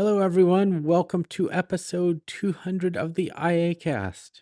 Hello, everyone. Welcome to episode 200 of the iACast.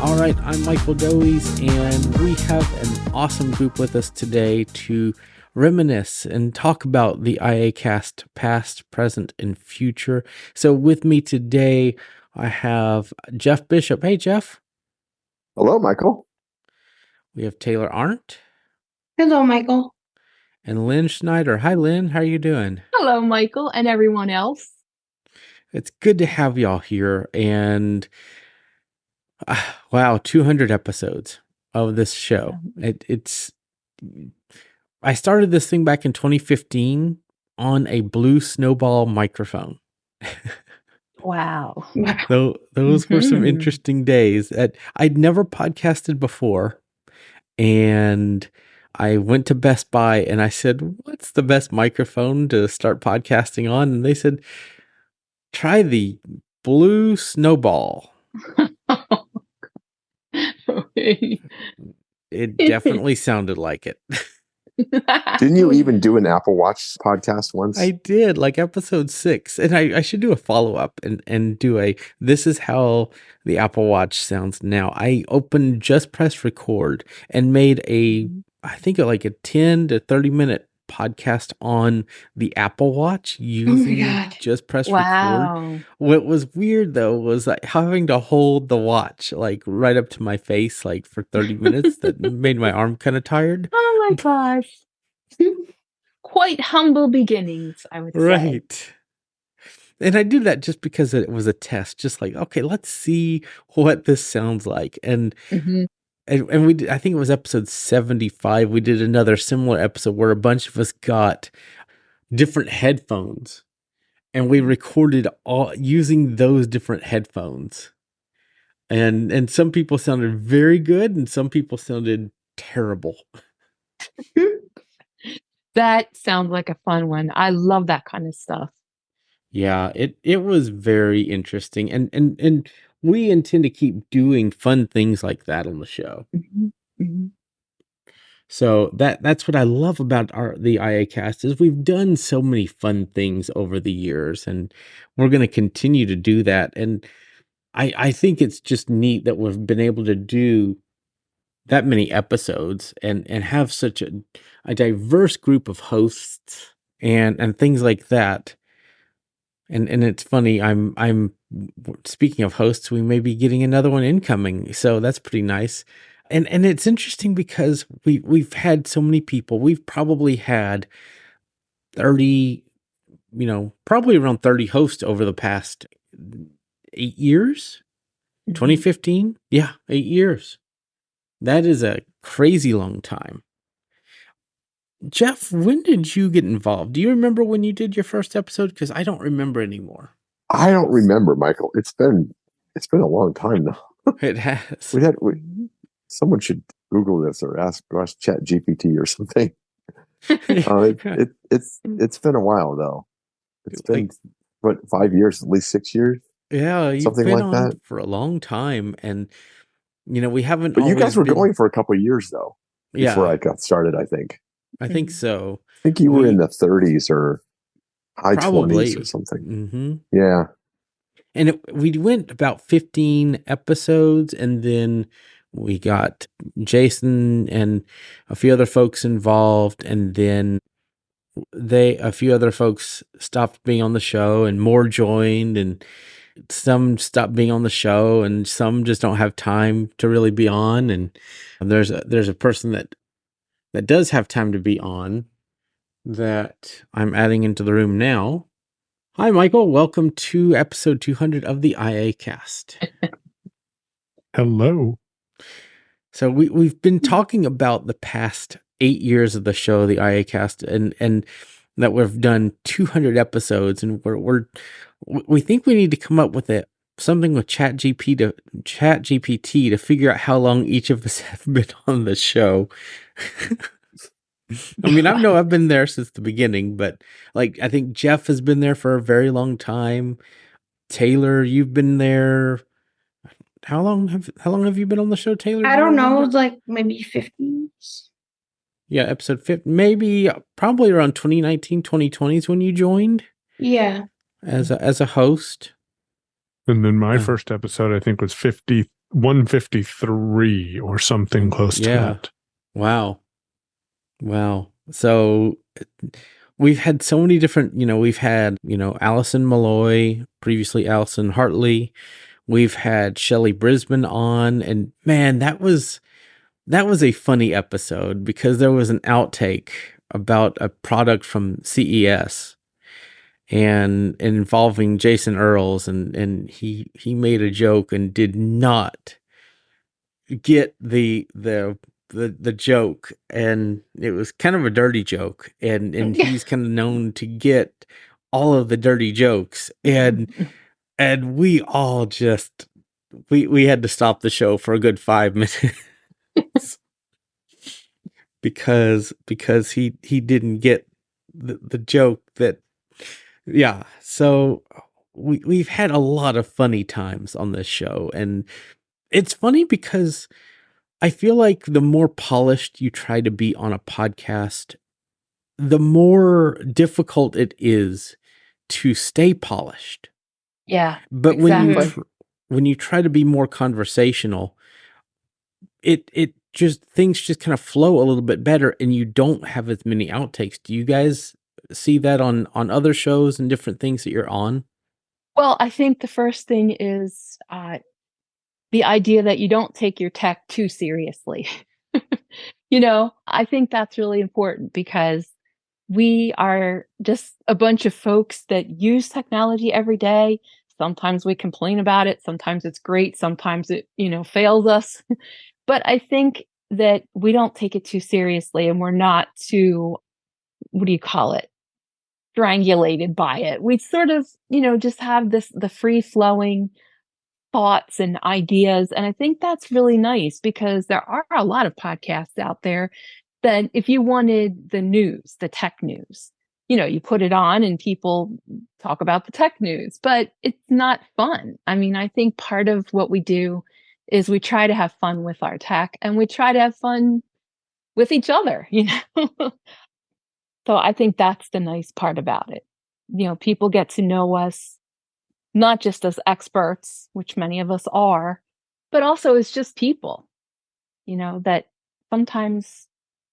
All right, I'm Michael Dowies, and we have an awesome group with us today to reminisce and talk about the iACast past, present, and future. So with me today, I have Jeff Bishop. Hey, Jeff. Hello, Michael. We have Taylor Arndt. Hello, Michael. And Lynn Schneider. Hi, Lynn. How are you doing? Hello, Michael, and everyone else. It's good to have y'all here. And wow, 200 episodes of this show. I started this thing back in 2015 on a blue snowball microphone. Wow. So those were some interesting days. I'd never podcasted before, and I went to Best Buy and I said, "What's the best microphone to start podcasting on?" And they said, "Try the blue snowball." It definitely sounded like it. Didn't you even do an Apple Watch podcast once? I did, like episode 6. And I should do a follow-up and do this is how the Apple Watch sounds now. I opened Just Press Record and made I think like a 10 to 30 minute podcast on the Apple Watch using Just Press Record. What was weird though was like having to hold the watch like right up to my face like for 30 minutes. That made my arm kind of tired. Oh my gosh. Quite humble beginnings, I would say. Right. And I did that just because it was a test, just like, okay, let's see what this sounds like. And we did, I think it was episode 75. We did another similar episode where a bunch of us got different headphones and we recorded all using those different headphones. And some people sounded very good and some people sounded terrible. That sounds like a fun one. I love that kind of stuff. Yeah, it was very interesting. And we intend to keep doing fun things like that on the show. So that's what I love about the iACast is we've done so many fun things over the years, and we're going to continue to do that. And I think it's just neat that we've been able to do that many episodes and have such a diverse group of hosts and things like that. And it's funny, I'm speaking of hosts, we may be getting another one incoming. So that's pretty nice. And it's interesting because we've had so many people. We've probably had 30, probably around 30 hosts over the past 8 years. 2015? Yeah, 8 years. That is a crazy long time. Jeff, when did you get involved? Do you remember when you did your first episode? Because I don't remember anymore. I don't remember, Michael. It's been a long time now. It has. Someone should Google this or ask Chat GPT or something. It's been a while though. It's been 5 years, at least 6 years. Yeah, you've something been like on that for a long time, and we haven't. But you guys were going for a couple of years though. Before I got started, I think. I think so. I think you were in the 30s or high 20s or something. Yeah. And we went about 15 episodes, and then we got Jason and a few other folks involved, and then a few other folks stopped being on the show, and more joined, and some stopped being on the show, and some just don't have time to really be on. And there's a person that does have time to be on that I'm adding into the room now. Hi, Michael. Welcome to episode 200 of the iACast. Hello. So we've been talking about the past 8 years of the show, the iACast, and that we've done 200 episodes, and we think we need to come up with something with ChatGPT to figure out how long each of us have been on the show. I mean, I've been there since the beginning, but like I think Jeff has been there for a very long time. Taylor, you've been there. How long have you been on the show, Taylor? I Do you don't know, remember? like maybe 50. Yeah, episode 50, maybe probably around 2019, 2020 is when you joined Yeah. as a host. And then my first episode, I think, was 153 or something close to that. Wow. So we've had so many different, we've had, Allison Malloy, previously Allison Hartley. We've had Shelley Brisbane on, and man, that was a funny episode because there was an outtake about a product from CES and involving Jason Earls, and he made a joke and did not get the joke, and it was kind of a dirty joke, and he's kind of known to get all of the dirty jokes, and we all just we had to stop the show for a good 5 minutes because he didn't get the joke that. Yeah, so we've had a lot of funny times on this show, and it's funny because I feel like the more polished you try to be on a podcast, the more difficult it is to stay polished. Yeah, But exactly. when you try to be more conversational, it just things just kind of flow a little bit better, and you don't have as many outtakes. Do you guys see that on other shows and different things that you're on? Well, I think the first thing is the idea that you don't take your tech too seriously. I think that's really important because we are just a bunch of folks that use technology every day. Sometimes we complain about it. Sometimes it's great. Sometimes it, fails us. But I think that we don't take it too seriously and we're not too, what do you call it? Strangulated by it. We sort of, just have the free flowing thoughts and ideas. And I think that's really nice because there are a lot of podcasts out there that if you wanted the news, the tech news, you put it on and people talk about the tech news, but it's not fun. I mean, I think part of what we do is we try to have fun with our tech and we try to have fun with each other, So I think that's the nice part about it. People get to know us not just as experts, which many of us are, but also as just people, that sometimes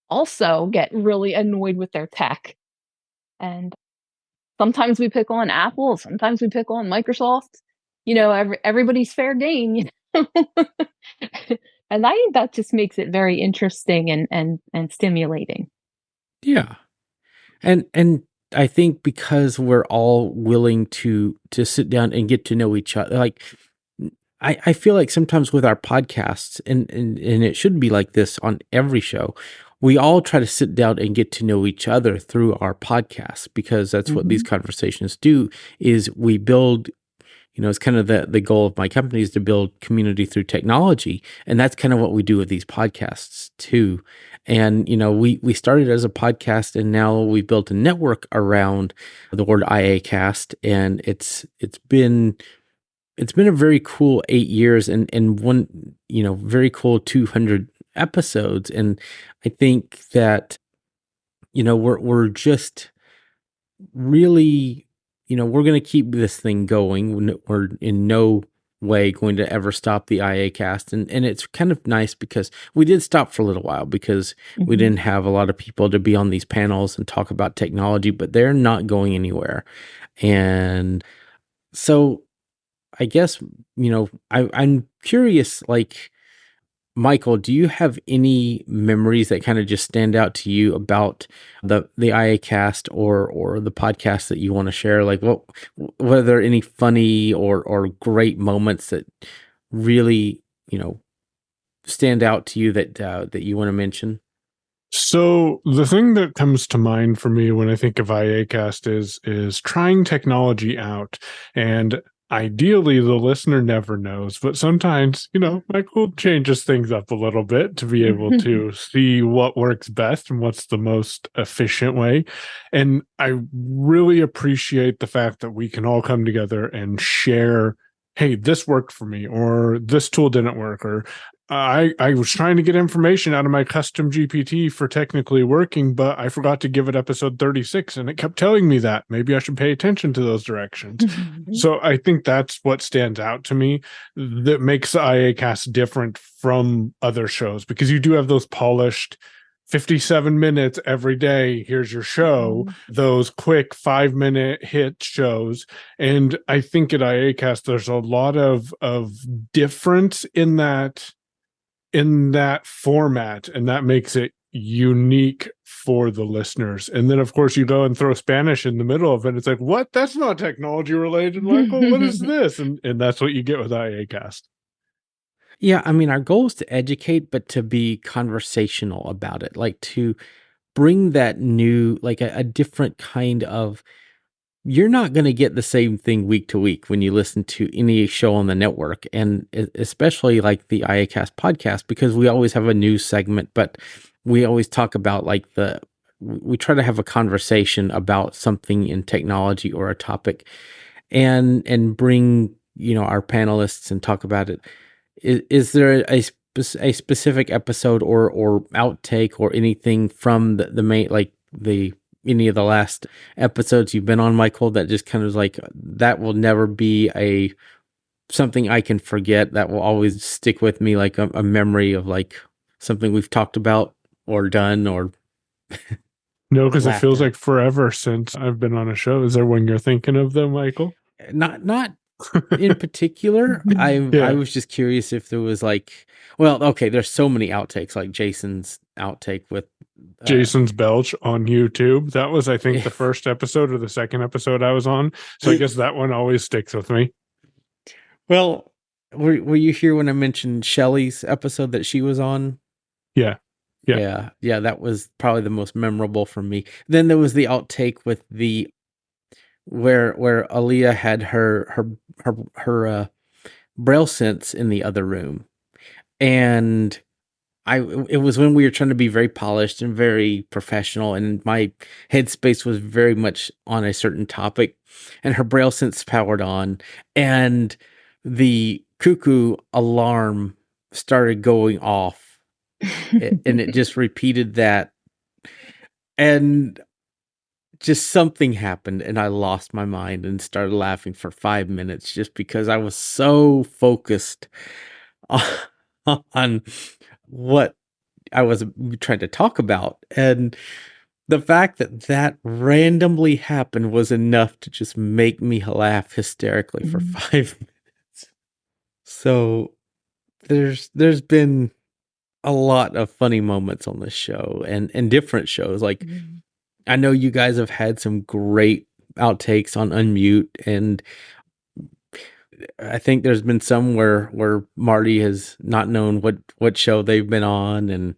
also get really annoyed with their tech. And sometimes we pick on Apple, sometimes we pick on Microsoft. Everybody's fair game. And I think that just makes it very interesting and stimulating. Yeah. And I think because we're all willing to sit down and get to know each other, like I feel like sometimes with our podcasts, and it should be like this on every show, we all try to sit down and get to know each other through our podcasts because that's what these conversations do, is we build, it's kind of the goal of my company is to build community through technology. And that's kind of what we do with these podcasts too. And, we started as a podcast and now we've built a network around the word iACast. And it's been a very cool 8 years and one, very cool 200 episodes. And I think that, we're just really, we're going to keep this thing going. We're in no way going to ever stop the iACast. And it's kind of nice because we did stop for a little while because we didn't have a lot of people to be on these panels and talk about technology, but they're not going anywhere. And so I guess, I'm curious, like, Michael, do you have any memories that kind of just stand out to you about the iACast or the podcast that you want to share? Like, were there any funny or great moments that really, stand out to you that you want to mention? So the thing that comes to mind for me when I think of iACast is trying technology out. And ideally the listener never knows, but sometimes, Michael changes things up a little bit to be able to see what works best and what's the most efficient way. And I really appreciate the fact that we can all come together and share, hey, this worked for me, or this tool didn't work, or I was trying to get information out of my custom GPT for technically working, but I forgot to give it episode 36 and it kept telling me that. Maybe I should pay attention to those directions. So I think that's what stands out to me that makes the iACast different from other shows, because you do have those polished 57 minutes every day, here's your show, those quick 5-minute hit shows. And I think at iACast, there's a lot of difference in that format, and that makes it unique for the listeners. And then of course you go and throw Spanish in the middle of it. It's like, what? That's not technology related, Michael. What is this? And that's what you get with iACast. Yeah, I mean, our goal is to educate, but to be conversational about it, like to bring that new, like a different kind of, you're not going to get the same thing week to week when you listen to any show on the network, and especially like the iACast podcast, because we always have a news segment, but we always talk about we try to have a conversation about something in technology or a topic, and bring, our panelists and talk about it. Is there a specific episode or outtake or anything from the main, like any of the last episodes you've been on, Michael, that just kind of like, that will never be something I can forget, that will always stick with me, like a memory of like something we've talked about or done or no, because it feels like forever since I've been on a show. Is there one you're thinking of though, Michael? Not in particular. I was just curious if there was there's so many outtakes, like Jason's outtake with Jason's belch on YouTube. That was, I think, the first episode or the second episode I was on. So I guess that one always sticks with me. Well, were you here when I mentioned Shelley's episode that she was on? Yeah. That was probably the most memorable for me. Then there was the outtake with where Aaliyah had her braille sense in the other room, and it was when we were trying to be very polished and very professional, and my headspace was very much on a certain topic, and her braille sense powered on, and the cuckoo alarm started going off, and it just repeated that, and just something happened, and I lost my mind and started laughing for 5 minutes just because I was so focused on what I was trying to talk about. And the fact that randomly happened was enough to just make me laugh hysterically for 5 minutes. So there's been a lot of funny moments on this show and different shows. Like, I know you guys have had some great outtakes on Unmute, and I think there's been some where Marty has not known what show they've been on, and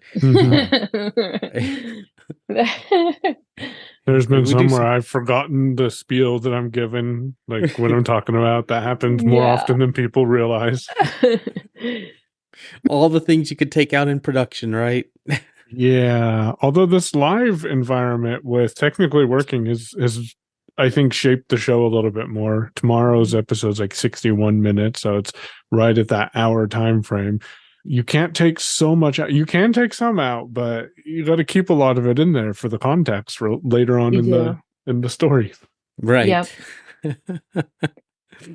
there's been some where I've forgotten the spiel that I'm given, like what I'm talking about. That happens more often than people realize. All the things you could take out in production, right? Yeah, although this live environment with technically working is I think shaped the show a little bit more. Tomorrow's episode's like 61 minutes, so it's right at that hour time frame. You can't take so much out. You can take some out, but you got to keep a lot of it in there for the context for later on in the story. Right.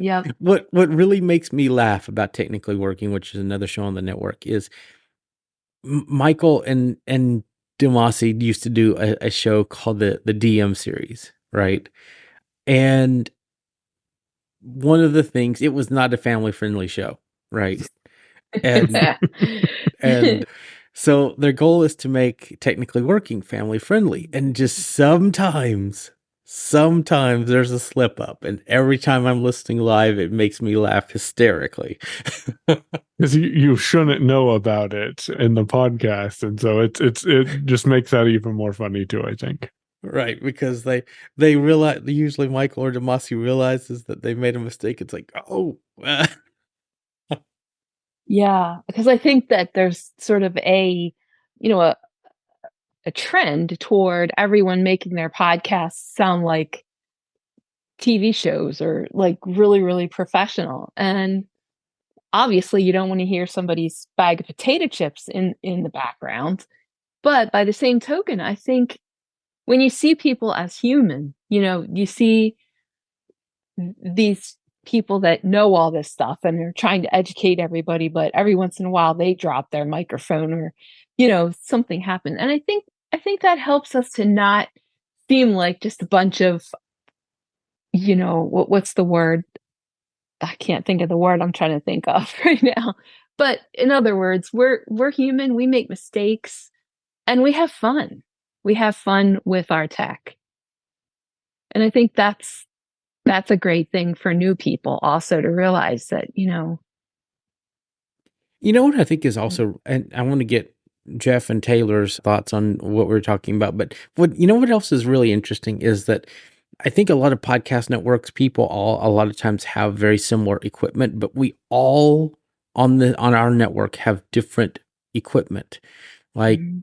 Yep. What really makes me laugh about Technically Working, which is another show on the network, is Michael and Demasi used to do a show called the DM series, right? And one of the things, it was not a family friendly show, right? And so their goal is to make Technically Working family friendly, and just sometimes there's a slip up, and every time I'm listening live, it makes me laugh hysterically. Because you shouldn't know about it in the podcast, and so it just makes that even more funny too, I think. Right, because they realize, usually Michael or Demasi realizes that they made a mistake. It's like, oh, Yeah, because I think that there's sort of you know, a trend toward everyone making their podcasts sound like TV shows or like really, really professional. And obviously you don't want to hear somebody's bag of potato chips in the background. But by the same token, I think when you see people as human, you see these people that know all this stuff and they're trying to educate everybody, but every once in a while they drop their microphone or, something happened. And I think that helps us to not seem like just a bunch of, what's the word? I can't think of the word I'm trying to think of right now. But in other words, we're human, we make mistakes, and we have fun. We have fun with our tech. And I think that's a great thing for new people also to realize that, You know what I think is also, and I want to get Jeff and Taylor's thoughts on what we're talking about, but what else is really interesting is that I think a lot of podcast networks, people a lot of times have very similar equipment, but we all on our network have different equipment. Like, Mhm.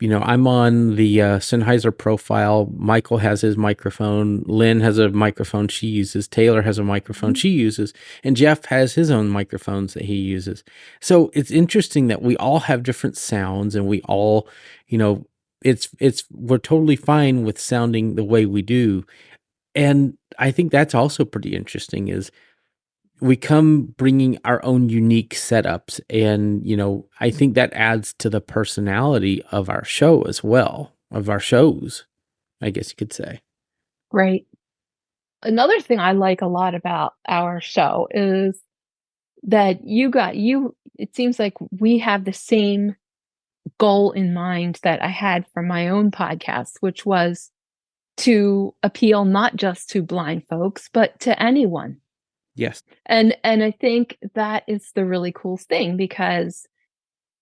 I'm on the Sennheiser profile. Michael has his microphone. Lynn has a microphone she uses. Taylor has a microphone she uses. And Jeff has his own microphones that he uses. So it's interesting that we all have different sounds and we all, we're totally fine with sounding the way we do. And I think that's also pretty interesting is we come bringing our own unique setups. And, I think that adds to the personality of our show as well, of our shows, I guess you could say. Right. Another thing I like a lot about our show is that it seems like we have the same goal in mind that I had for my own podcast, which was to appeal not just to blind folks, but to anyone. Yes. And I think that is the really cool thing because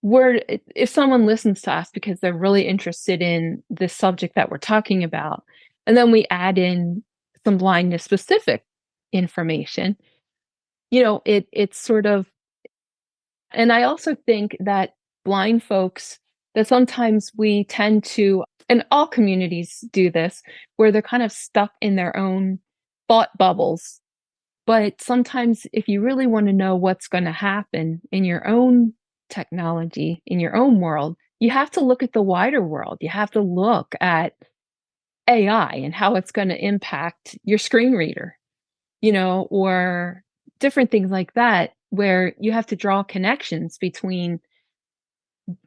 if someone listens to us because they're really interested in the subject that we're talking about, and then we add in some blindness specific information, it's sort of, and I also think that blind folks, that sometimes we tend to, and all communities do this, where they're kind of stuck in their own thought bubbles. But sometimes if you really want to know what's going to happen in your own technology, in your own world, you have to look at the wider world. You have to look at AI and how it's going to impact your screen reader, or different things like that, where you have to draw connections between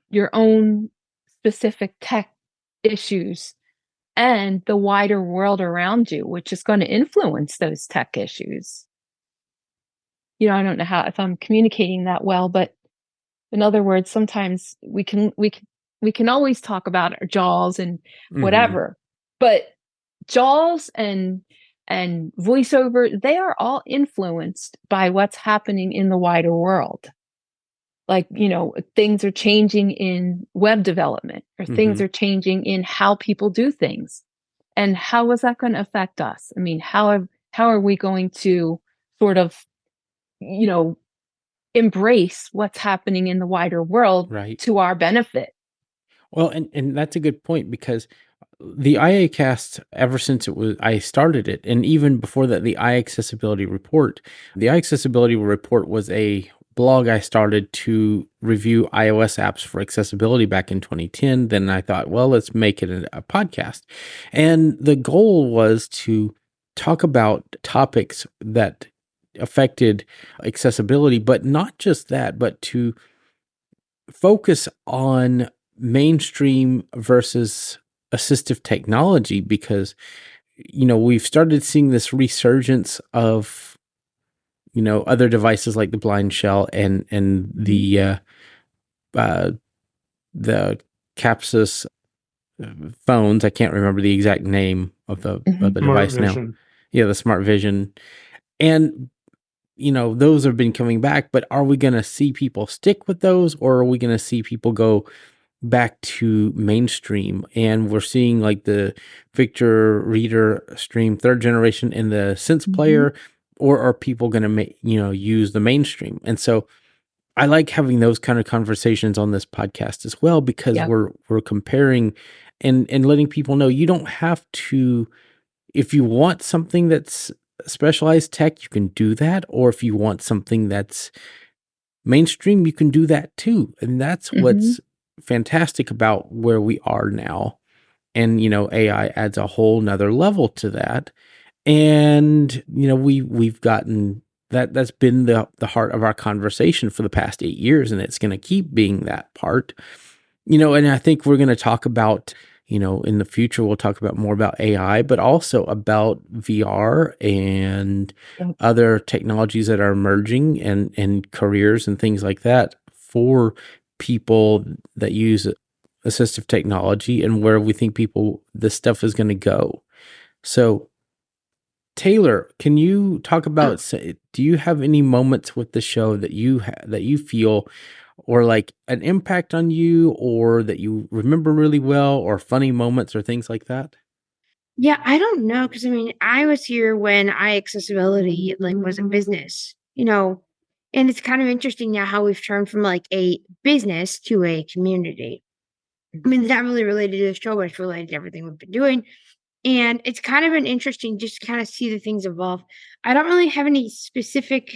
your own specific tech issues and the wider world around you, which is going to influence those tech issues. I don't know if I'm communicating that well, but in other words, sometimes we can always talk about our JAWs and whatever, but JAWs and voiceover, they are all influenced by what's happening in the wider world. Like, things are changing in web development, or things are changing in how people do things. And how is that going to affect us? I mean, how are we going to sort of, embrace what's happening in the wider world to our benefit? Well, and that's a good point, because the iACast, ever since I started it, and even before that, the iAccessibility report. The iAccessibility report was a blog I started to review iOS apps for accessibility back in 2010. Then I thought, well, let's make it a podcast. And the goal was to talk about topics that affected accessibility, but not just that, but to focus on mainstream versus assistive technology, because we've started seeing this resurgence of other devices like the blind shell and the Capsus phones. I can't remember the exact name of the device now. Yeah, the Smart Vision. And those have been coming back, but are we going to see people stick with those, or are we going to see people go, back to mainstream, and we're seeing like the Victor Reader stream 3rd generation and the Sense player, or are people going to use the mainstream? And so I like having those kind of conversations on this podcast as well, because we're comparing and letting people know you don't have to. If you want something that's specialized tech, you can do that, or if you want something that's mainstream, you can do that too. And that's what's fantastic about where we are now. And AI adds a whole nother level to that. And we've gotten that's been the heart of our conversation for the past 8 years, and it's going to keep being that part. And I think we're going to talk about, in the future, we'll talk about more about AI, but also about VR and other technologies that are emerging, and careers and things like that for people that use assistive technology, and where we think this stuff is going to go. So, Taylor, can you talk about, do you have any moments with the show that you feel, or like an impact on you, or that you remember really well, or funny moments or things like that? Yeah, I don't know, because I was here when iAccessibility was a business, and it's kind of interesting now how we've turned from like a business to a community. It's not really related to the show, but it's related to everything we've been doing. And it's kind of an interesting just to kind of see the things evolve. I don't really have any specific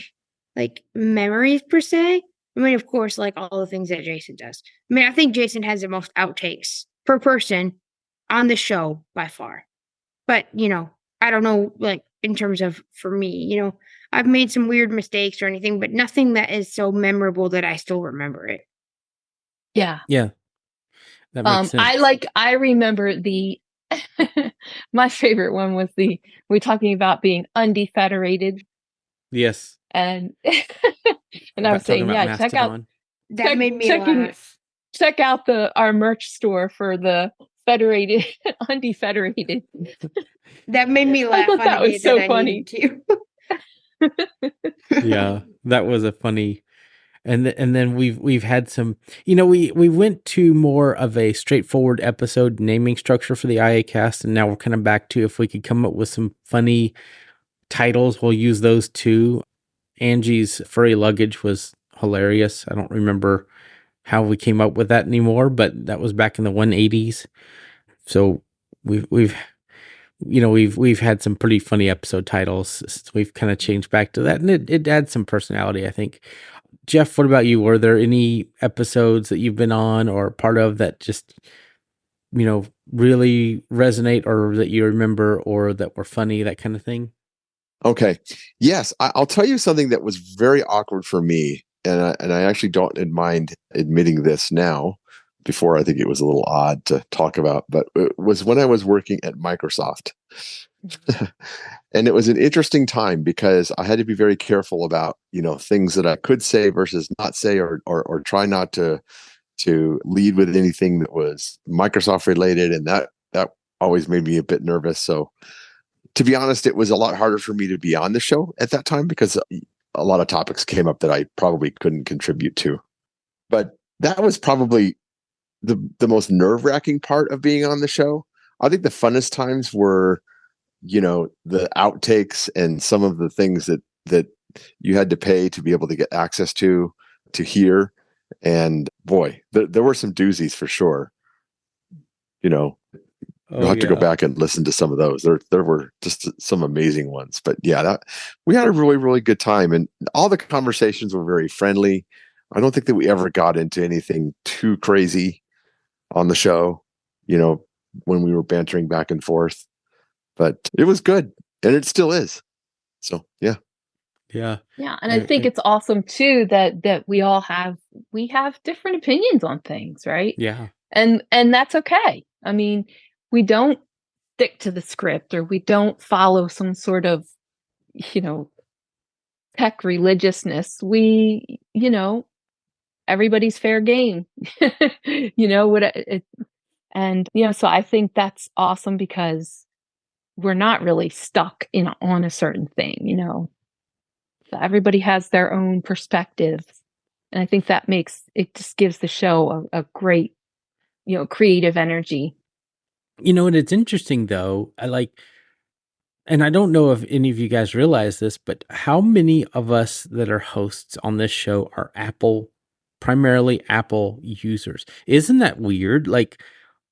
memories per se. Of course, like all the things that Jason does. I think Jason has the most outtakes per person on the show by far. But, I don't know, in terms of for me, I've made some weird mistakes or anything, but nothing that is so memorable that I still remember it. Yeah. Yeah. That makes sense. I remember my favorite one was we're talking about being undefederated. Yes. And I was saying, yeah, Mastodon. That made me laugh. Check out our merch store for the federated, undefederated. That made me laugh. I thought that was so funny too. Yeah, that was a funny. And then we've had some, we went to more of a straightforward episode naming structure for the iACast, and now we're kind of back to, if we could come up with some funny titles, we'll use those too. Angie's furry luggage was hilarious. I don't remember how we came up with that anymore, but that was back in the 180s. So we've had some pretty funny episode titles. We've kind of changed back to that, and it adds some personality, I think. Jeff, what about you? Were there any episodes that you've been on or part of that just, really resonate, or that you remember, or that were funny, that kind of thing? Okay. Yes. I'll tell you something that was very awkward for me. And I actually don't mind admitting this now. Before, I think it was a little odd to talk about, but it was when I was working at Microsoft. And it was an interesting time because I had to be very careful about, things that I could say versus not say, or try not to lead with anything that was Microsoft related. And that always made me a bit nervous. So to be honest, it was a lot harder for me to be on the show at that time because a lot of topics came up that I probably couldn't contribute to. But that was probably the most nerve-wracking part of being on the show. I think the funnest times were, the outtakes and some of the things that you had to pay to be able to get access to hear. And boy, there were some doozies for sure. You'll have to go back and listen to some of those. There were just some amazing ones. But yeah, we had a really, really good time, and all the conversations were very friendly. I don't think that we ever got into anything too crazy on the show, when we were bantering back and forth. But it was good, and it still is. So yeah. Yeah. And I think it's awesome too that we have different opinions on things, right? Yeah. And that's okay. We don't stick to the script, or we don't follow some sort of, tech religiousness. We, everybody's fair game, so I think that's awesome because we're not really stuck on a certain thing, So everybody has their own perspective. And I think that just gives the show a great creative energy. And it's interesting though. And I don't know if any of you guys realize this, but how many of us that are hosts on this show are primarily Apple users? Isn't that weird? Like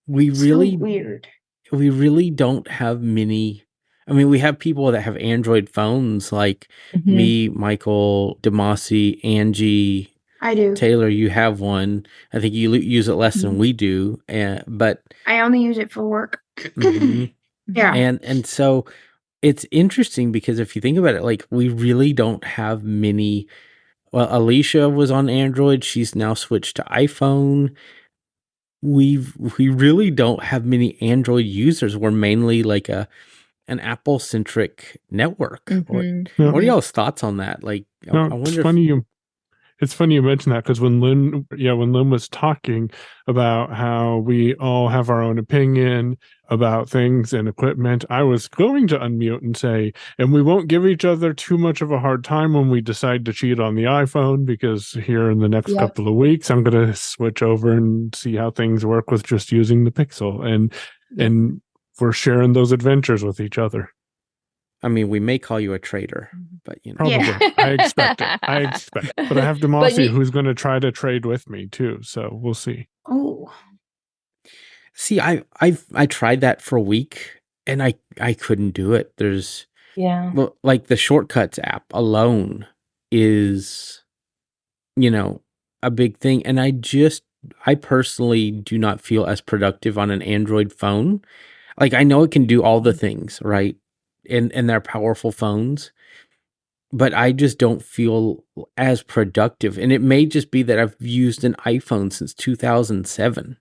we really, weird. we really don't have many. I mean, we have people that have Android phones like me, Michael, Demasi, Angie. I do. Taylor, you have one. I think you use it less than we do, but I only use it for work. Yeah, and so it's interesting because if you think about it, like we really don't have many. Well, Alicia was on Android. She's now switched to iPhone. We really don't have many Android users. We're mainly like an Apple centric network. What are y'all's thoughts on that? Like, I wonder. It's funny you mention that because when Lynn was talking about how we all have our own opinion about things and equipment, I was going to unmute and say, and we won't give each other too much of a hard time when we decide to cheat on the iPhone, because here in the next couple of weeks, I'm going to switch over and see how things work with just using the Pixel, and we're sharing those adventures with each other. I mean, we may call you a traitor, but probably. I expect it. But I have Demasi who's going to try to trade with me too, so we'll see. Oh, see, I tried that for a week and I couldn't do it. There's like the Shortcuts app alone is a big thing, and I personally do not feel as productive on an Android phone. Like I know it can do all the things, right? And they're powerful phones, but I just don't feel as productive. And it may just be that I've used an iPhone since 2007,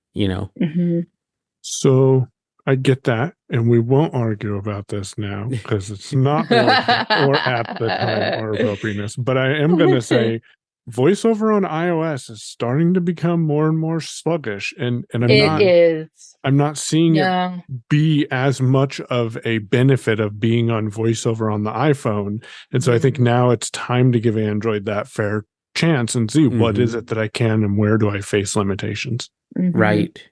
So I get that, and we won't argue about this now because it's not or at the time or appropriateness. But I am going to say voiceover on iOS is starting to become more and more sluggish, and I'm not seeing it be as much of a benefit of being on voiceover on the iPhone. And so I think now it's time to give Android that fair chance and see what is it that I can and where do I face limitations. Right.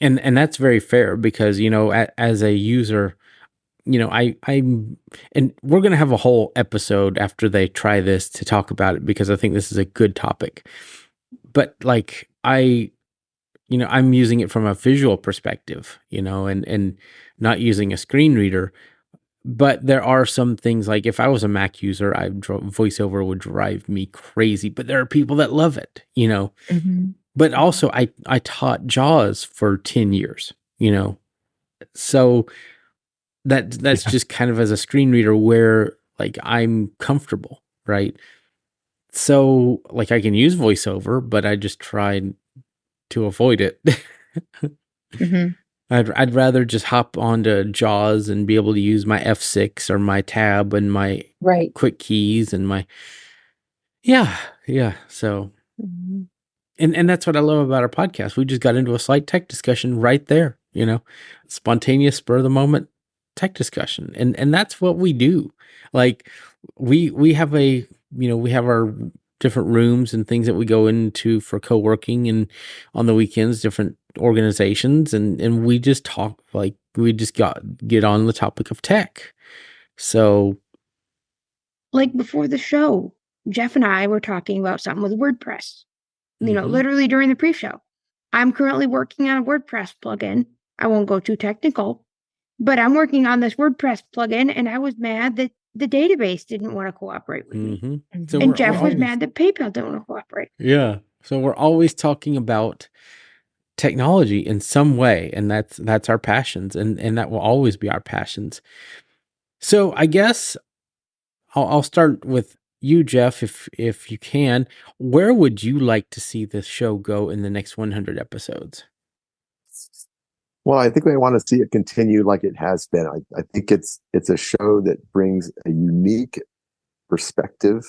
And that's very fair because, as a user, and we're going to have a whole episode after they try this to talk about it because I think this is a good topic. But like I'm using it from a visual perspective, and not using a screen reader. But there are some things like if I was a Mac user, VoiceOver would drive me crazy. But there are people that love it, But also, I taught JAWS for 10 years, So that's just kind of as a screen reader where like I'm comfortable, right? So like I can use VoiceOver, but I just tried to avoid it. I'd rather just hop onto JAWS and be able to use my F6 or my tab and my quick keys and my so and that's what I love about our podcast. We just got into a slight tech discussion right there, spontaneous, spur of the moment tech discussion, and that's what we do. Like we have we have our different rooms and things that we go into for co-working and on the weekends, different organizations, and we just talk, like we just get on the topic of tech. So like before the show, Jeff and I were talking about something with WordPress, literally during the pre-show. I'm currently working on a WordPress plugin. I won't go too technical, but I'm working on this WordPress plugin, and I was mad that the database didn't want to cooperate with me. So and Jeff was mad that PayPal didn't want to cooperate. Yeah. So we're always talking about technology in some way, and that's our passions, and that will always be our passions. So I guess I'll start with you, Jeff, if you can. Where would you like to see this show go in the next 100 episodes? Well, I think we want to see it continue like it has been. I think it's a show that brings a unique perspective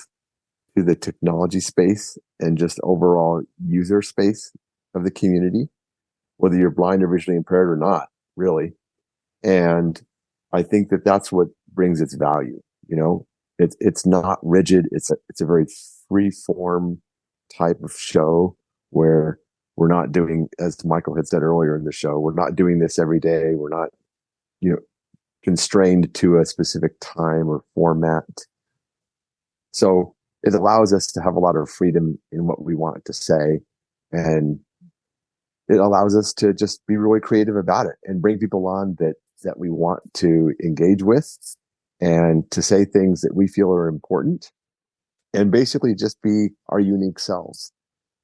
to the technology space and just overall user space of the community, whether you're blind or visually impaired or not, really. And I think that's what brings its value. It's not rigid. It's a very free form type of show where We're not doing, as Michael had said earlier in the show, we're not doing this every day. We're not, you know, constrained to a specific time or format. So it allows us to have a lot of freedom in what we want to say. And it allows us to just be really creative about it and bring people on that we want to engage with, and to say things that we feel are important, and basically just be our unique selves.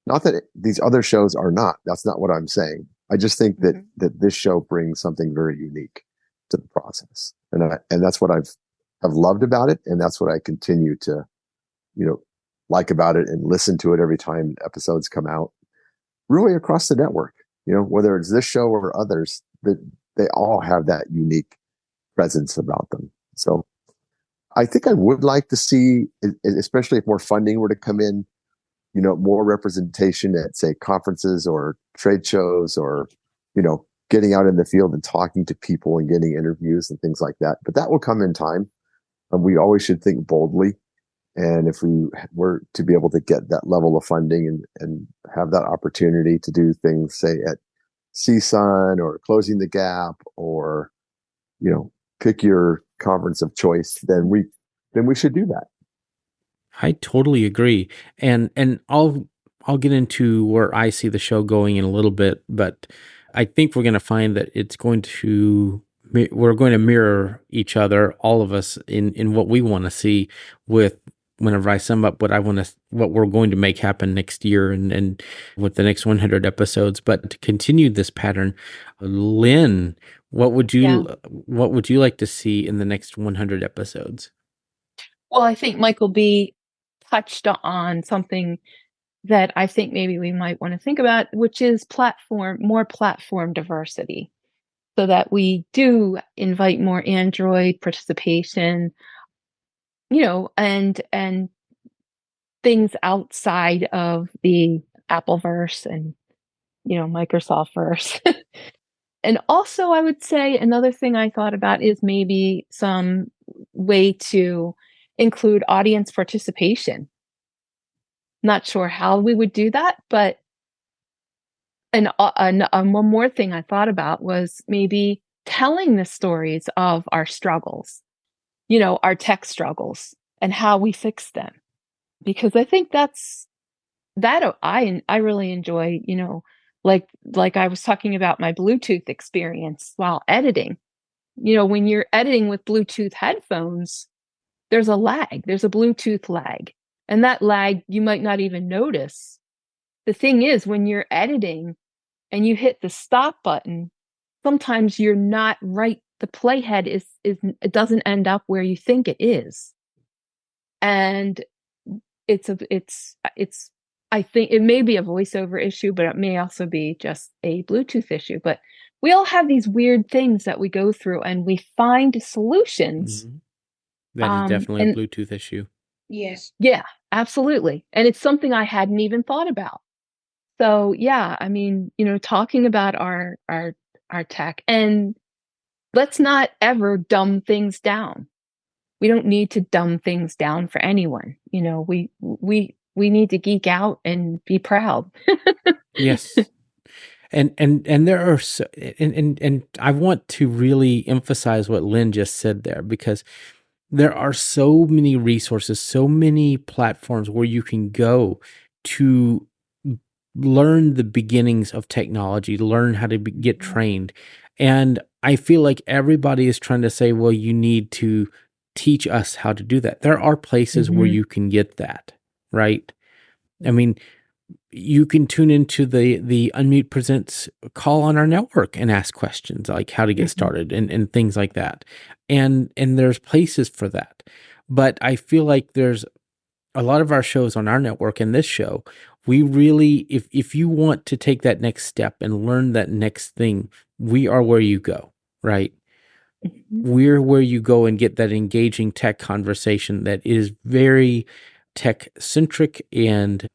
Not that these other shows are not. That's not what I'm saying. I just think that this show brings something very unique to the process, and that's what have loved about it, and that's what I continue to, like about it, and listen to it every time episodes come out. Really across the network, whether it's this show or others, that they all have that unique presence about them. So I think I would like to see, especially if more funding were to come in, more representation at, say, conferences or trade shows, or, getting out in the field and talking to people and getting interviews and things like that. But that will come in time. We always should think boldly. And if we were to be able to get that level of funding and have that opportunity to do things, say, at CSUN or Closing the Gap, or, pick your conference of choice, then we should do that. I totally agree. And I'll get into where I see the show going in a little bit, but I think we're going to find that we're going to mirror each other, all of us, in what we want to see with whenever I sum up what we're going to make happen next year and with the next 100 episodes. But to continue this pattern, Lynn, what would you like to see in the next 100 episodes? Well, I think Michael B. touched on something that I think maybe we might want to think about, which is more platform diversity, so that we do invite more Android participation, and things outside of the Appleverse and, Microsoftverse. And also, I would say another thing I thought about is maybe some way to include audience participation. Not sure how we would do that, but one more thing I thought about was maybe telling the stories of our struggles, our tech struggles, and how we fix them. Because I think that I really enjoy, like I was talking about my Bluetooth experience while editing. When you're editing with Bluetooth headphones, there's a Bluetooth lag. And that lag, you might not even notice. The thing is, when you're editing and you hit the stop button, sometimes you're not right. The playhead it doesn't end up where you think it is. And I think it may be a voiceover issue, but it may also be just a Bluetooth issue. But we all have these weird things that we go through, and we find solutions. Mm-hmm. That is definitely a Bluetooth issue. Yes. Yeah, absolutely. And it's something I hadn't even thought about. So yeah, I mean, talking about our tech, and let's not ever dumb things down. We don't need to dumb things down for anyone. We need to geek out and be proud. Yes. And there are and I want to really emphasize what Lynn just said there, because there are so many resources, so many platforms where you can go to learn the beginnings of technology, learn how to get trained. And I feel like everybody is trying to say, well, you need to teach us how to do that. There are places where you can get that, right? I mean, you can tune into the Unmute Presents call on our network and ask questions like how to get started and things like that. And there's places for that. But I feel like there's a lot of our shows on our network, and this show, we really, if you want to take that next step and learn that next thing, we are where you go, right? We're where you go and get that engaging tech conversation that is very tech centric. And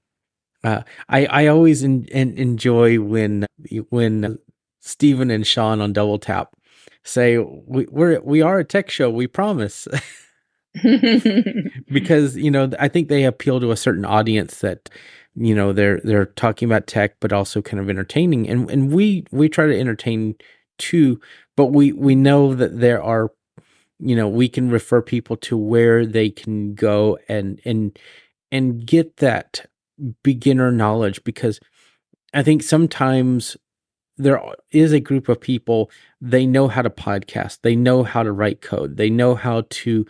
I always enjoy when Stephen and Sean on Double Tap say we are a tech show, we promise. Because I think they appeal to a certain audience that they're talking about tech, but also kind of entertaining. And we try to entertain too, but we know that there are, we can refer people to where they can go and get that beginner knowledge, because I think sometimes there is a group of people, they know how to podcast, they know how to write code, they know how to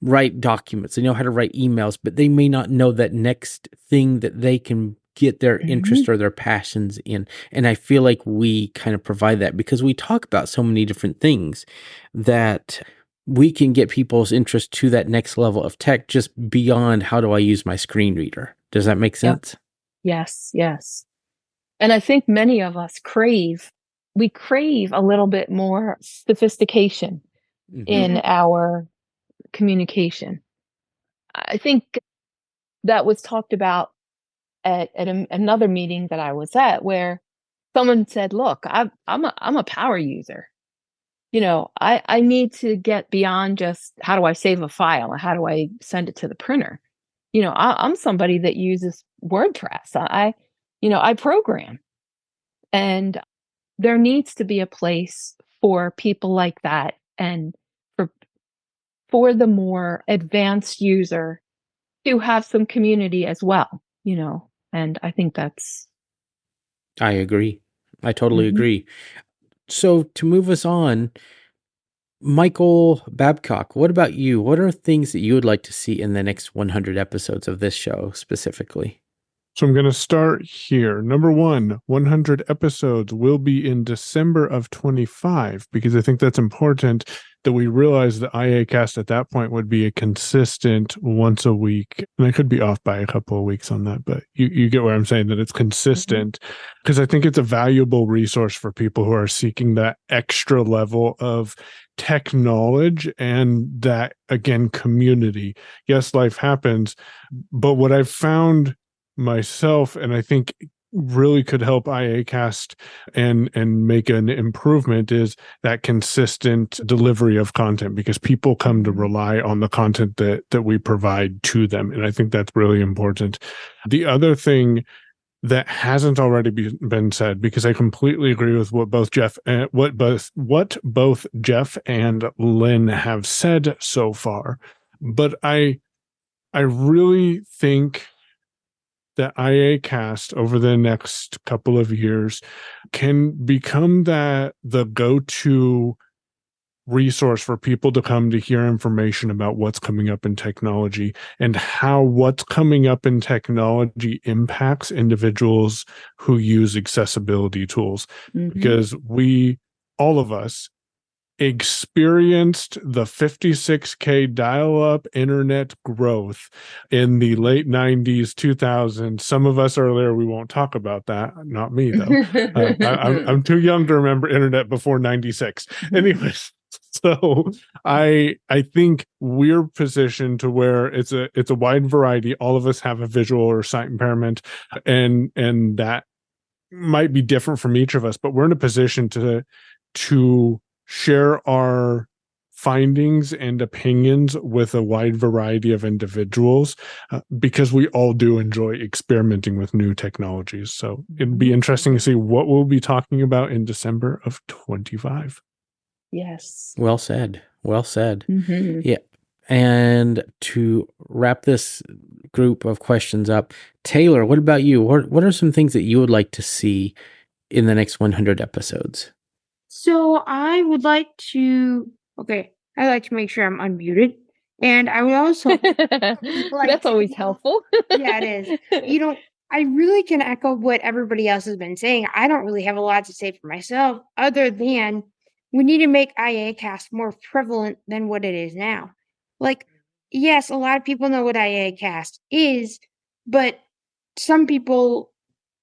write documents, they know how to write emails, but they may not know that next thing that they can get their interest or their passions in. And I feel like we kind of provide that, because we talk about so many different things that we can get people's interest to that next level of tech, just beyond how do I use my screen reader. Does that make sense? Yes, yes. And I think many of us crave a little bit more sophistication in our communication. I think that was talked about at another meeting that I was at, where someone said, "Look, I'm a power user. I need to get beyond just how do I save a file and how do I send it to the printer. I'm somebody that uses WordPress. I program, and there needs to be a place for people like that, and for the more advanced user to have some community as well, and I think I agree. I totally agree. So to move us on, Michael Babcock, what about you? What are things that you would like to see in the next 100 episodes of this show specifically? So I'm going to start here. Number 100 episodes will be in December of 25, because I think that's important that we realize that iACast at that point would be a consistent once a week. And I could be off by a couple of weeks on that, but you get where I'm saying, that it's consistent, because I think it's a valuable resource for people who are seeking that extra level of tech knowledge and that, again, community. Yes, life happens, but what I've found myself, and I think really could help iACast and make an improvement, is that consistent delivery of content, because people come to rely on the content that we provide to them. And I think that's really important. The other thing that hasn't already been said, because I completely agree with what both Jeff and what both Jeff and Lynn have said so far, but I really think that iACast over the next couple of years can become the go-to resource for people to come to hear information about what's coming up in technology and how what's coming up in technology impacts individuals who use accessibility tools. Because all of us, experienced the 56K dial-up internet growth in the late 90s, 2000s. Some of us earlier, we won't talk about that. Not me, though. I'm too young to remember internet before 96. Anyways, so I think we're positioned to where it's a wide variety. All of us have a visual or sight impairment, and that might be different from each of us, but we're in a position to share our findings and opinions with a wide variety of individuals, because we all do enjoy experimenting with new technologies. So it'd be interesting to see what we'll be talking about in December of 25. Yes. Well said. Well said. Yeah. And to wrap this group of questions up, Taylor, what about you? What are some things that you would like to see in the next 100 episodes? So I would like to, I'd like to make sure I'm unmuted. And I would also that's always helpful. Yeah, it is. I really can echo what everybody else has been saying. I don't really have a lot to say for myself, other than we need to make iACast more prevalent than what it is now. Like, yes, a lot of people know what iACast is, but some people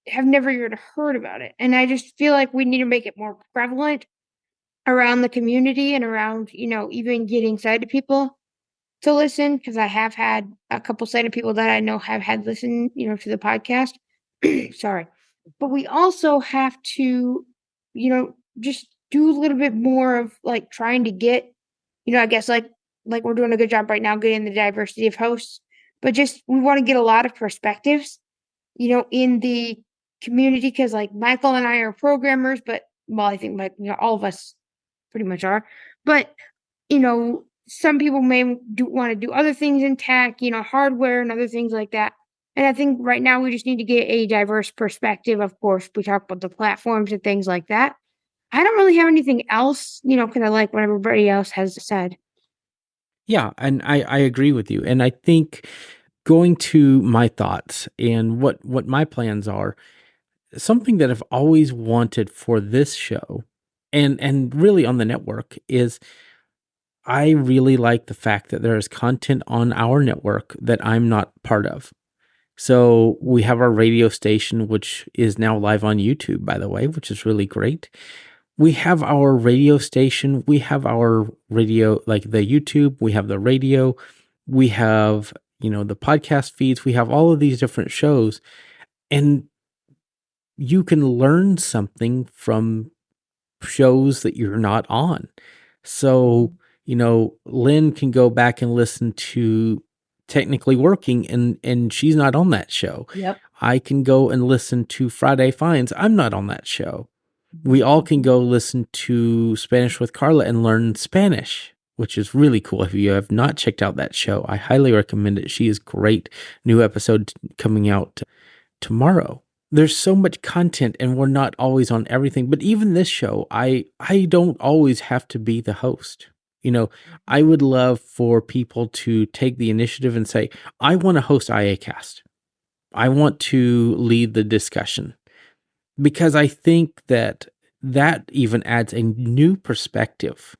have never even heard about it. And I just feel like we need to make it more prevalent around the community and around, even getting sighted people to listen, because I have had a couple sighted people that I know have had listened, to the podcast. Sorry. But we also have to, just do a little bit more of like trying to get, I guess like we're doing a good job right now getting the diversity of hosts, but just we want to get a lot of perspectives in the community, because like Michael and I are programmers, but well, I think all of us pretty much are. But some people may want to do other things in tech, hardware and other things like that. And I think right now we just need to get a diverse perspective. Of course, we talk about the platforms and things like that. I don't really have anything else, because I like what everybody else has said. Yeah, and I agree with you. And I think going to my thoughts and what my plans are, something that I've always wanted for this show and really on the network is I really like the fact that there is content on our network that I'm not part of. So we have our radio station, which is now live on YouTube, by the way, which is really great. We have our radio station. We have our radio, like the YouTube. We have the radio. We have, the podcast feeds. We have all of these different shows. And you can learn something from shows that you're not on. So, Lynn can go back and listen to Technically Working and she's not on that show. Yep. I can go and listen to Friday Finds. I'm not on that show. We all can go listen to Spanish with Carla and learn Spanish, which is really cool. If you have not checked out that show, I highly recommend it. She is great. New episode coming out tomorrow. There's so much content and we're not always on everything. But even this show, I don't always have to be the host. I would love for people to take the initiative and say, I want to host iACast. I want to lead the discussion. Because I think that even adds a new perspective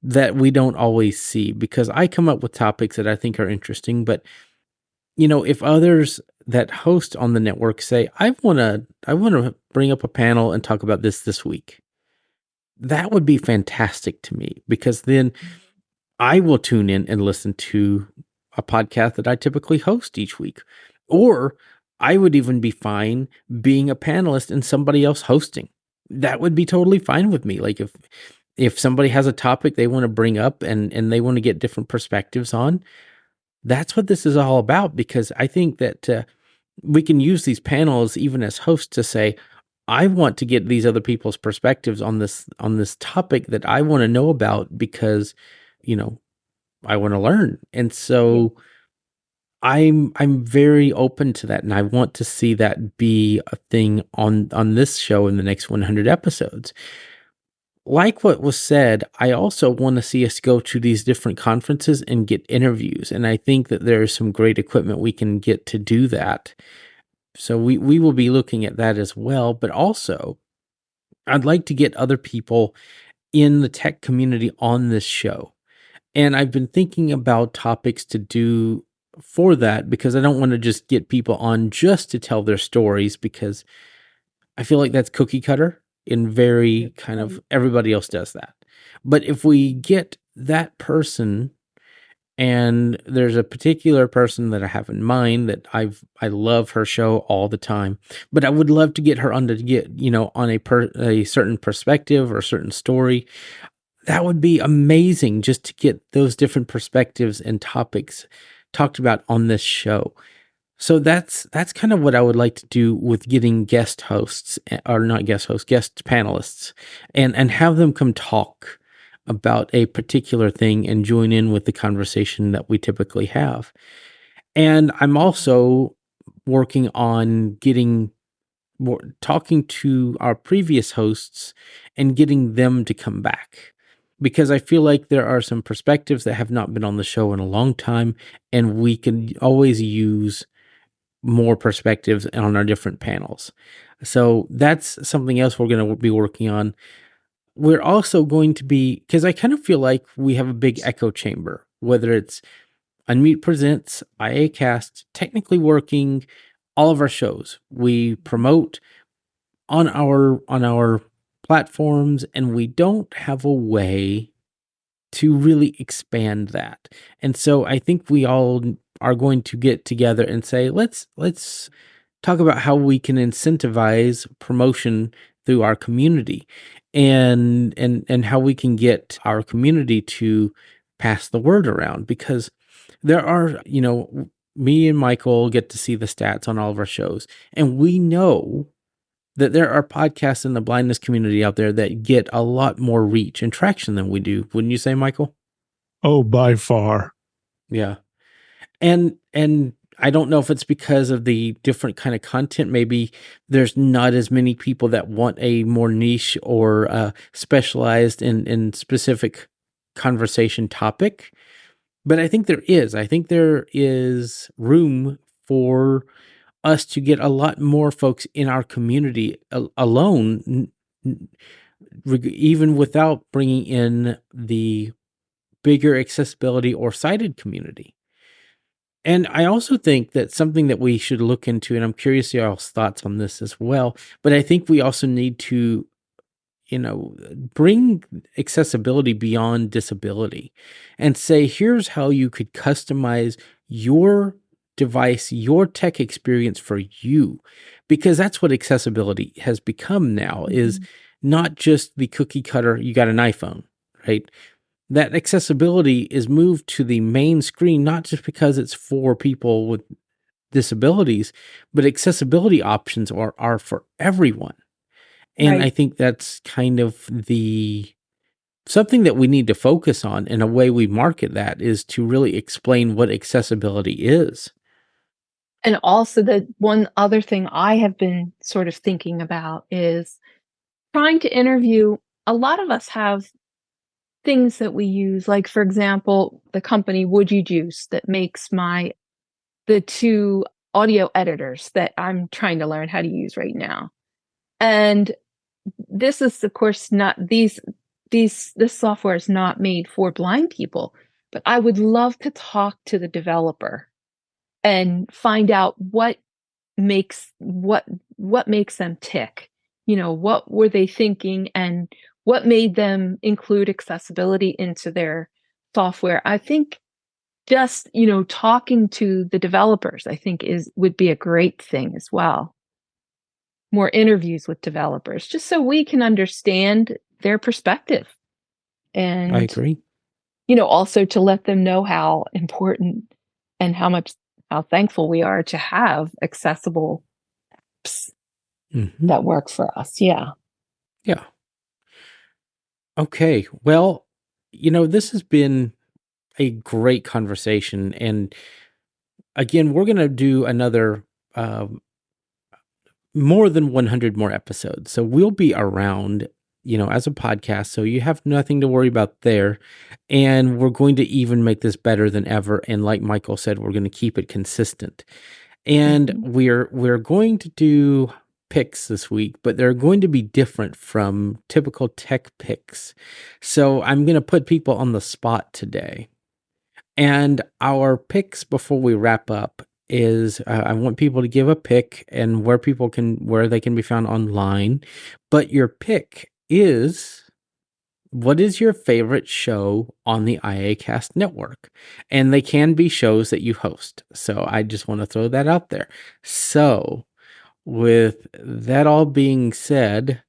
that we don't always see. Because I come up with topics that I think are interesting, but if others that host on the network say, I want to bring up a panel and talk about this week, that would be fantastic to me, because then I will tune in and listen to a podcast that I typically host each week. Or I would even be fine being a panelist and somebody else hosting. That would be totally fine with me. Like if somebody has a topic they want to bring up and they want to get different perspectives on, that's what this is all about. Because I think that we can use these panels even as hosts to say, I want to get these other people's perspectives on this topic that I want to know about, because, I want to learn. And so I'm very open to that. And I want to see that be a thing on this show in the next 100 episodes. Like what was said, I also want to see us go to these different conferences and get interviews. And I think that there is some great equipment we can get to do that. So we will be looking at that as well. But also, I'd like to get other people in the tech community on this show. And I've been thinking about topics to do for that, because I don't want to just get people on just to tell their stories, because I feel like that's cookie cutter and very kind of everybody else does that. But if we get that person, and there's a particular person that I have in mind that I love her show all the time, but I would love to get her on to get, on a certain perspective or a certain story. That would be amazing, just to get those different perspectives and topics talked about on this show. So that's kind of what I would like to do with getting guest hosts, or not guest hosts, guest panelists, and have them come talk about a particular thing and join in with the conversation that we typically have. And I'm also working on talking to our previous hosts and getting them to come back, because I feel like there are some perspectives that have not been on the show in a long time, and we can always use more perspectives on our different panels. So that's something else we're going to be working on. We're also going to be, because I kind of feel like we have a big echo chamber, whether it's Unmute Presents, iACast, Technically Working, all of our shows. We promote on our platforms, and we don't have a way to really expand that. And so I think we all are going to get together and say, let's talk about how we can incentivize promotion through our community, and how we can get our community to pass the word around, because there are, me and Michael get to see the stats on all of our shows, and we know that there are podcasts in the blindness community out there that get a lot more reach and traction than we do. Wouldn't you say, Michael? Oh, by far. Yeah. And I don't know if it's because of the different kind of content. Maybe there's not as many people that want a more niche or specialized in specific conversation topic. But I think there is. I think there is room for us to get a lot more folks in our community alone, even without bringing in the bigger accessibility or sighted community. And I also think that something that we should look into, and I'm curious y'all's thoughts on this as well, but I think we also need to, bring accessibility beyond disability and say, here's how you could customize your device, your tech experience for you, because that's what accessibility has become now, is not just the cookie cutter, you got an iPhone, right? That accessibility is moved to the main screen, not just because it's for people with disabilities, but accessibility options are for everyone. And Right. I think that's kind of something that we need to focus on, and a way we market that is to really explain what accessibility is. And also, the one other thing I have been sort of thinking about is trying to interview. A lot of us have things that we use, like, for example, the company Would You Juice that makes the two audio editors that I'm trying to learn how to use right now. And this is, of course, not this software is not made for blind people, but I would love to talk to the developer and find out what makes them tick. What were they thinking, and what made them include accessibility into their software. I think just, talking to the developers, I think would be a great thing as well. More interviews with developers, just so we can understand their perspective. I And, agree. also to let them know how important and how thankful we are to have accessible apps that work for us. Yeah. Yeah. Okay. Well, this has been a great conversation. And again, we're going to do another more than 100 more episodes. So we'll be around, as a podcast. So you have nothing to worry about there. And we're going to even make this better than ever. And like Michael said, we're going to keep it consistent. And we're going to do picks this week, but they're going to be different from typical tech picks. So I'm going to put people on the spot today. And our picks before we wrap up is I want people to give a pick and where they can be found online. But your pick is, what is your favorite show on the iACast network? And they can be shows that you host. So I just want to throw that out there. So with that all being said,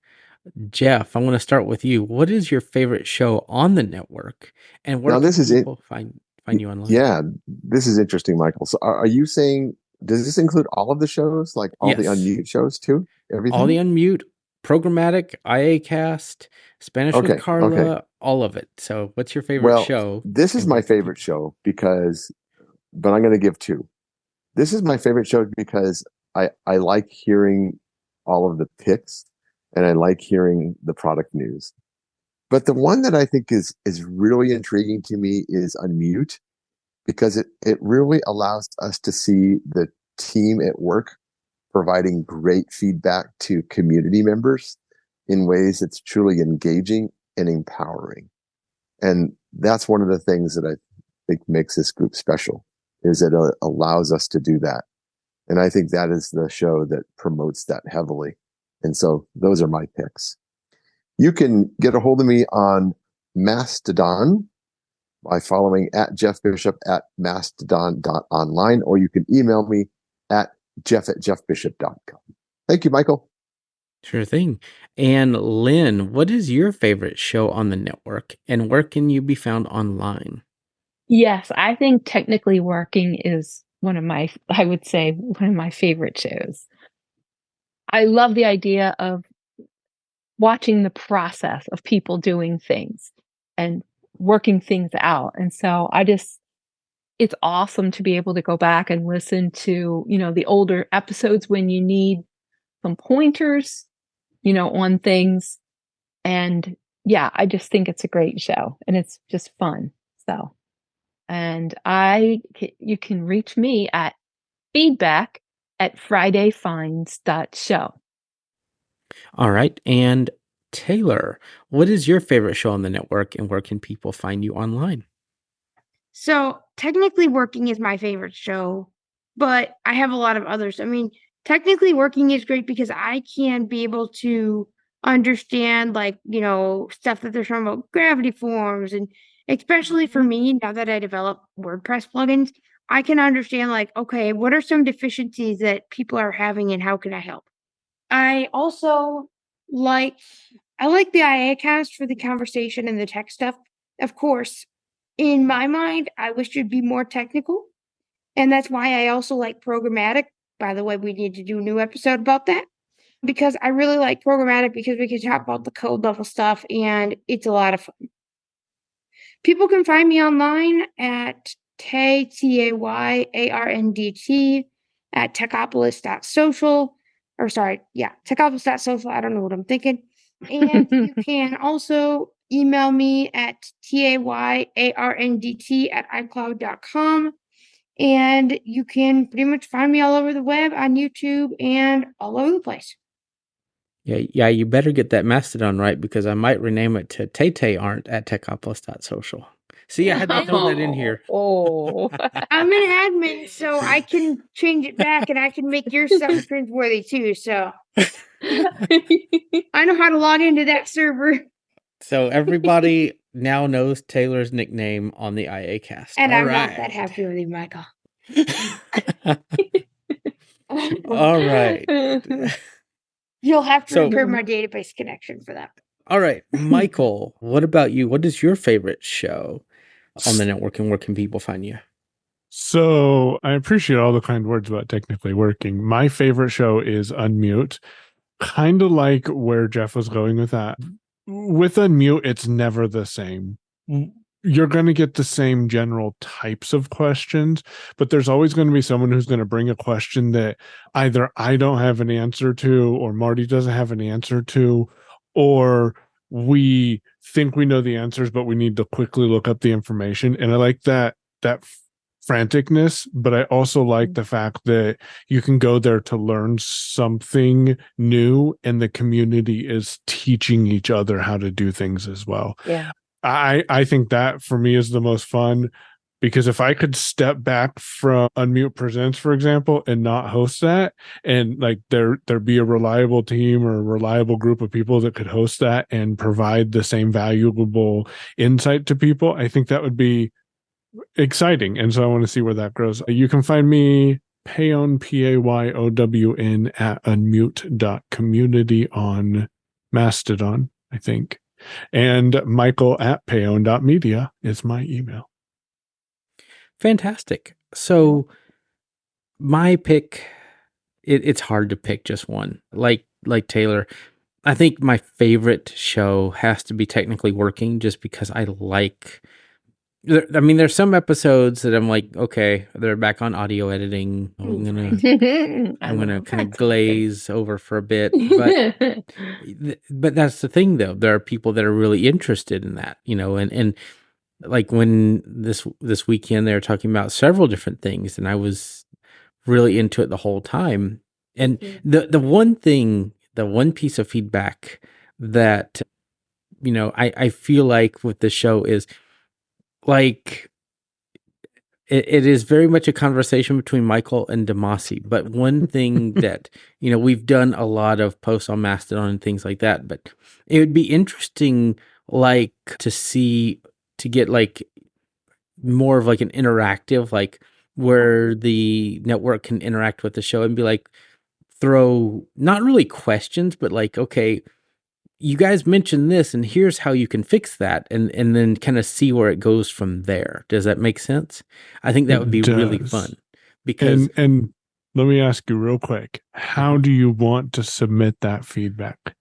Jeff, I want to start with you. What is your favorite show on the network, and where Now, can this is it. people find you online? Yeah, this is interesting, Michael. So, are you saying, does this include all of the shows, like all the Yes. unmute shows too? All the Everything? unmute, programmatic, iACast, Spanish with Okay. Okay. Carla, all of it. So what's your favorite Well, show? this is And my where can favorite people? show but I'm going to give two. This is my favorite show because I like hearing all of the picks, and I like hearing the product news. But the one that I think is really intriguing to me is Unmute, because it really allows us to see the team at work providing great feedback to community members in ways that's truly engaging and empowering. And that's one of the things that I think makes this group special, is that it allows us to do that. And I think that is the show that promotes that heavily. And so those are my picks. You can get a hold of me on Mastodon by following at Jeff Bishop at mastodon.online, or you can email me at jeff@jeffbishop.com. Thank you, Michael. Sure thing. And Lynn, what is your favorite show on the network, and where can you be found online? Yes, I think Technically Working is I would say one of my favorite shows. I love the idea of watching the process of people doing things and working things out. And so it's awesome to be able to go back and listen to, the older episodes when you need some pointers, on things. And yeah, I just think it's a great show and it's just fun. So, and you can reach me at feedback@fridayfinds.show. All right. And Taylor, what is your favorite show on the network and where can people find you online? So technically working is my favorite show, but I have a lot of others. I mean, technically working is great because I can be able to understand stuff that they're talking about gravity forms, and especially for me, now that I develop WordPress plugins, I can understand okay, what are some deficiencies that people are having and how can I help? I also like the iACast for the conversation and the tech stuff. Of course, in my mind, I wish it'd be more technical. And that's why I also like programmatic. By the way, we need to do a new episode about that because I really like programmatic because we can talk about the code level stuff and it's a lot of fun. People can find me online at TAYARNDT at techopolis.social. Or sorry, yeah, techopolis.social. I don't know what I'm thinking. And you can also email me at TAYARNDT@icloud.com. And you can pretty much find me all over the web, on YouTube, and all over the place. Yeah, you better get that Mastodon right because I might rename it to TayTayAren't at techopolis.social. See, I had to throw that in here. Oh. I'm an admin, so I can change it back and I can make your stuff cringeworthy too. So I know how to log into that server. So everybody now knows Taylor's nickname on the iACast. And I'm not that happy with you, Michael. All right. You'll have to repair my database connection for that. All right. Michael, what about you? What is your favorite show on the network and where can people find you? So I appreciate all the kind words about technically working. My favorite show is Unmute. Kind of like where Jeff was going with that. With Unmute, it's never the same. You're going to get the same general types of questions, but there's always going to be someone who's going to bring a question that either I don't have an answer to, or Marty doesn't have an answer to, or we think we know the answers, but we need to quickly look up the information. And I like that franticness, but I also like the fact that you can go there to learn something new and the community is teaching each other how to do things as well. Yeah. I think that for me is the most fun, because if I could step back from Unmute Presents, for example, and not host that, and there be a reliable team or a reliable group of people that could host that and provide the same valuable insight to people, I think that would be exciting. And so I want to see where that grows. You can find me Payon, Payown, at unmute.community on Mastodon, I think. And Michael at payown.media is my email. Fantastic. So my pick, it's hard to pick just one. Like Taylor, I think my favorite show has to be Technically Working, just because I like. I mean, there's some episodes that I'm like, okay, they're back on audio editing. I'm gonna kind of glaze over for a bit, but that's the thing, though. There are people that are really interested in that, and like when this weekend they were talking about several different things, and I was really into it the whole time. And the one piece of feedback that I feel like with the show is, like, it is very much a conversation between Michael and Demasi. But one thing that, we've done a lot of posts on Mastodon and things like that, but it would be interesting, like, to get like more of like an interactive, like where the network can interact with the show and be like, throw not really questions, but like, okay, you guys mentioned this and here's how you can fix that, and then kind of see where it goes from there. Does that make sense? I think that would be really fun. because And let me ask you real quick, how do you want to submit that feedback?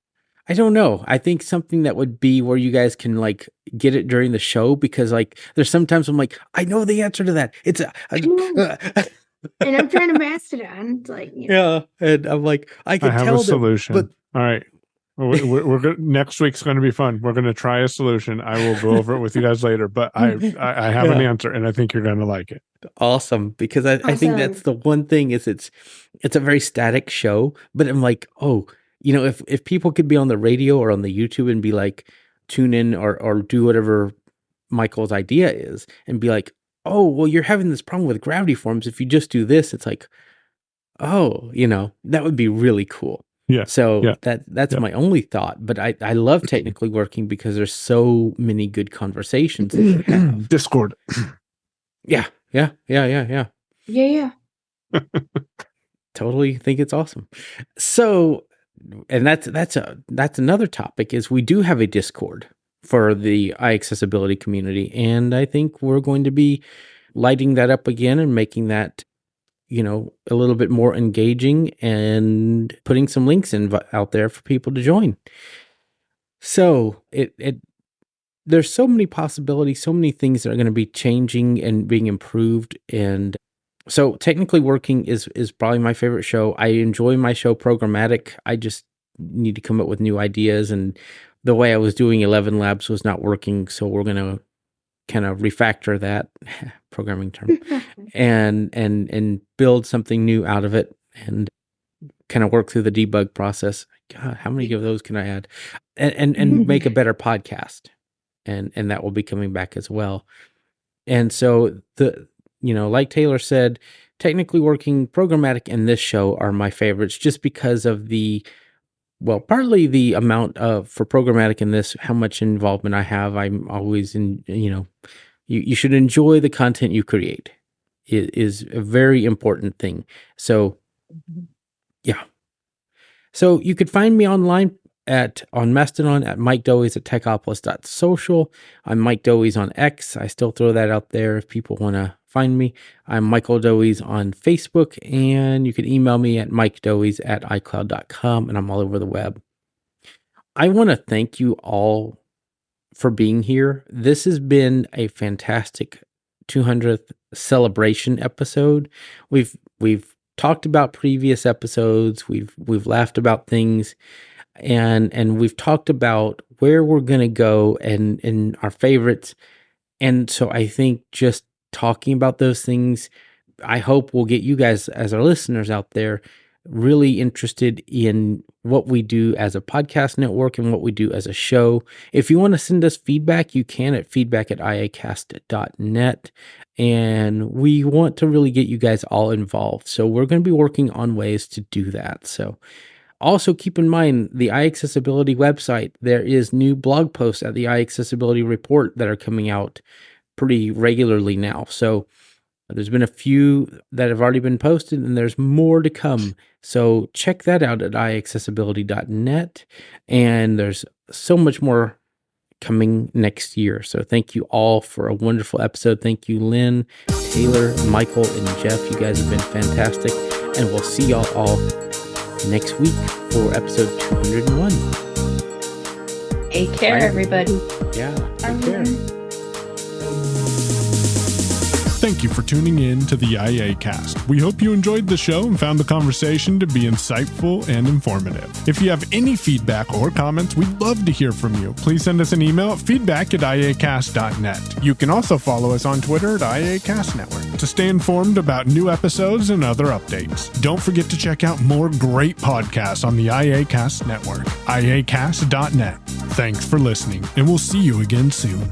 I don't know. I think something that would be where you guys can like get it during the show, because like there's sometimes I'm like, I know the answer to that. It's and I'm trying to mastodon. It's like, yeah, and I'm like, I I can have a tell them, solution. but All right. We're gonna, next week's going to be fun. We're going to try a solution. I will go over it with you guys later, but I have an answer, and I think you're going to like it. awesome, because I think that's the one thing is it's a very static show, but I'm like, oh, you know, if people could be on the radio or on the YouTube and be like, tune in or do whatever Michael's idea is and be like, oh, well, you're having this problem with gravity forms. If you just do this, it's like, oh, you know, that would be really cool. Yeah. So that's my only thought. But I love technically working because there's so many good conversations that you have. Discord. Yeah. Totally think it's awesome. So, and that's another topic is we do have a Discord for the iAccessibility community. And I think we're going to be lighting that up again and making that, you know, a little bit more engaging and putting some links out there for people to join. So there's so many possibilities, so many things that are going to be changing and being improved. And so technically working is probably my favorite show. I enjoy my show Programmatic. I just need to come up with new ideas, and the way I was doing 11 Labs was not working. So we're going to kind of refactor that programming term and build something new out of it and kind of work through the debug process. God, how many of those can I add? And make a better podcast. And that will be coming back as well. And so like Taylor said, technically working, Programmatic, and this show are my favorites just because of partly the amount for Programmatic in this, how much involvement I have. I'm always you should enjoy the content you create. It is a very important thing. So, yeah. So you could find me online on Mastodon at Mike Dowies at techopolis.social. I'm Mike Dowies on X. I still throw that out there if people want to find me. I'm Michael Dowies on Facebook, and you can email me at mikedowies@icloud.com, and I'm all over the web. I want to thank you all for being here. This has been a fantastic 200th celebration episode. We've talked about previous episodes. We've laughed about things, and we've talked about where we're going to go and our favorites. And so I think just talking about those things, I hope will get you guys as our listeners out there really interested in what we do as a podcast network and what we do as a show. If you want to send us feedback, you can at feedback@iacast.net. And we want to really get you guys all involved. So we're going to be working on ways to do that. So also keep in mind the iAccessibility website. There is new blog posts at the iAccessibility report that are coming out pretty regularly now. So there's been a few that have already been posted, and there's more to come. So check that out at iAccessibility.net. And there's so much more coming next year. So thank you all for a wonderful episode. Thank you, Lynn, Taylor, Michael, and Jeff. You guys have been fantastic. And we'll see y'all all next week for episode 201. Take care, everybody. Yeah, take care. Thank you for tuning in to the iACast. We hope you enjoyed the show and found the conversation to be insightful and informative. If you have any feedback or comments, we'd love to hear from you. Please send us an email at feedback@iacast.net. You can also follow us on Twitter at iACast Network to stay informed about new episodes and other updates. Don't forget to check out more great podcasts on the iACast Network, iacast.net. Thanks for listening, and we'll see you again soon.